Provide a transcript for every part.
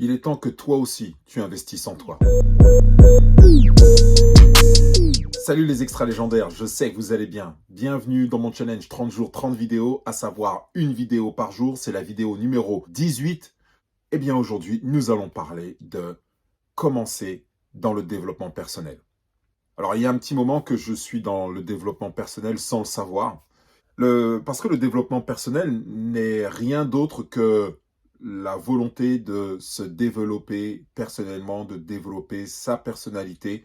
Il est temps que toi aussi, tu investisses en toi. Salut les extra légendaires, je sais que vous allez bien. Bienvenue dans mon challenge 30 jours, 30 vidéos, à savoir une vidéo par jour. C'est la vidéo numéro 18. Eh bien aujourd'hui, nous allons parler de commencer dans le développement personnel. Alors il y a un petit moment que je suis dans le développement personnel sans le savoir. Parce que le développement personnel n'est rien d'autre que la volonté de se développer personnellement, de développer sa personnalité,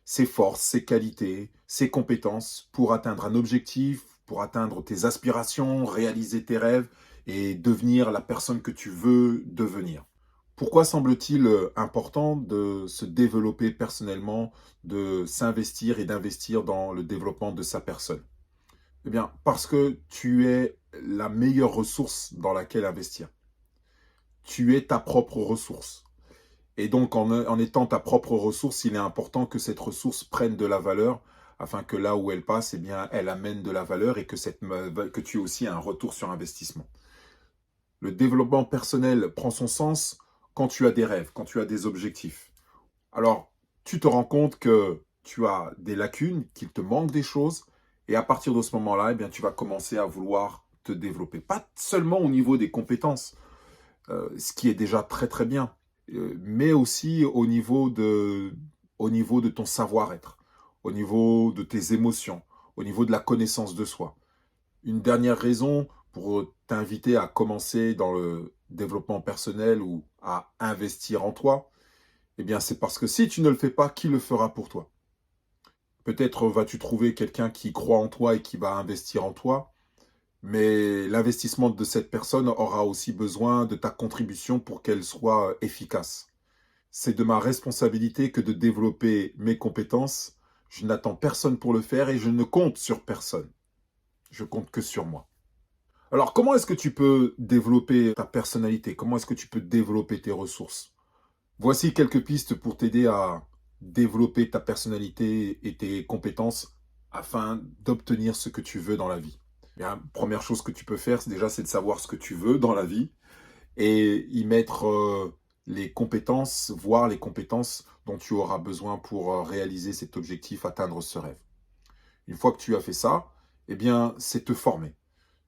ses forces, ses qualités, ses compétences pour atteindre un objectif, pour atteindre tes aspirations, réaliser tes rêves et devenir la personne que tu veux devenir. Pourquoi semble-t-il important de se développer personnellement, de s'investir et d'investir dans le développement de sa personne? Eh bien, parce que tu es la meilleure ressource dans laquelle investir. Tu es ta propre ressource. Et donc, en étant ta propre ressource, il est important que cette ressource prenne de la valeur afin que là où elle passe, eh bien, elle amène de la valeur et que tu aies aussi un retour sur investissement. Le développement personnel prend son sens quand tu as des rêves, quand tu as des objectifs. Alors, tu te rends compte que tu as des lacunes, qu'il te manque des choses, et à partir de ce moment-là, eh bien, tu vas commencer à vouloir te développer. Pas seulement au niveau des compétences, ce qui est déjà très très bien, mais aussi au niveau de ton savoir-être, au niveau de tes émotions, au niveau de la connaissance de soi. Une dernière raison pour t'inviter à commencer dans le développement personnel ou à investir en toi, eh bien, c'est parce que si tu ne le fais pas, qui le fera pour toi? Peut-être vas-tu trouver quelqu'un qui croit en toi et qui va investir en toi, mais l'investissement de cette personne aura aussi besoin de ta contribution pour qu'elle soit efficace. C'est de ma responsabilité que de développer mes compétences. Je n'attends personne pour le faire et je ne compte sur personne. Je compte que sur moi. Alors, comment est-ce que tu peux développer ta personnalité? Comment est-ce que tu peux développer tes ressources? Voici quelques pistes pour t'aider à développer ta personnalité et tes compétences afin d'obtenir ce que tu veux dans la vie. Bien, première chose que tu peux faire, c'est de savoir ce que tu veux dans la vie et y mettre les compétences, voir les compétences dont tu auras besoin pour réaliser cet objectif, atteindre ce rêve. Une fois que tu as fait ça, eh bien, c'est te former.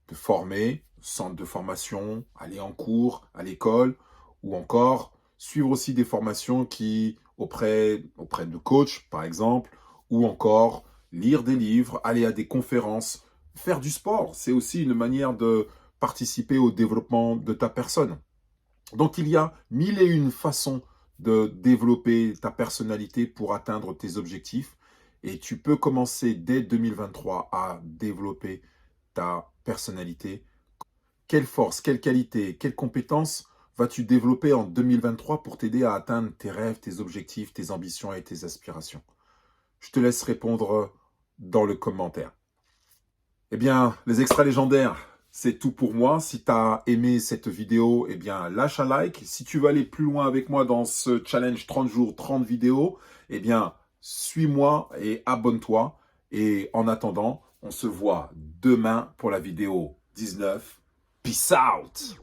Te former, centre de formation, aller en cours, à l'école, ou encore suivre aussi des formations auprès de coachs, par exemple, ou encore lire des livres, aller à des conférences, faire du sport. C'est aussi une manière de participer au développement de ta personne. Donc, il y a mille et une façons de développer ta personnalité pour atteindre tes objectifs. Et tu peux commencer dès 2023 à développer ta personnalité. Quelle force, quelle qualité, quelles compétences vas-tu développer en 2023 pour t'aider à atteindre tes rêves, tes objectifs, tes ambitions et tes aspirations? Je te laisse répondre dans le commentaire. Eh bien, les extras légendaires, c'est tout pour moi. Si tu as aimé cette vidéo, eh bien, lâche un like. Si tu veux aller plus loin avec moi dans ce challenge 30 jours, 30 vidéos, eh bien, suis-moi et abonne-toi. Et en attendant, on se voit demain pour la vidéo 19. Peace out!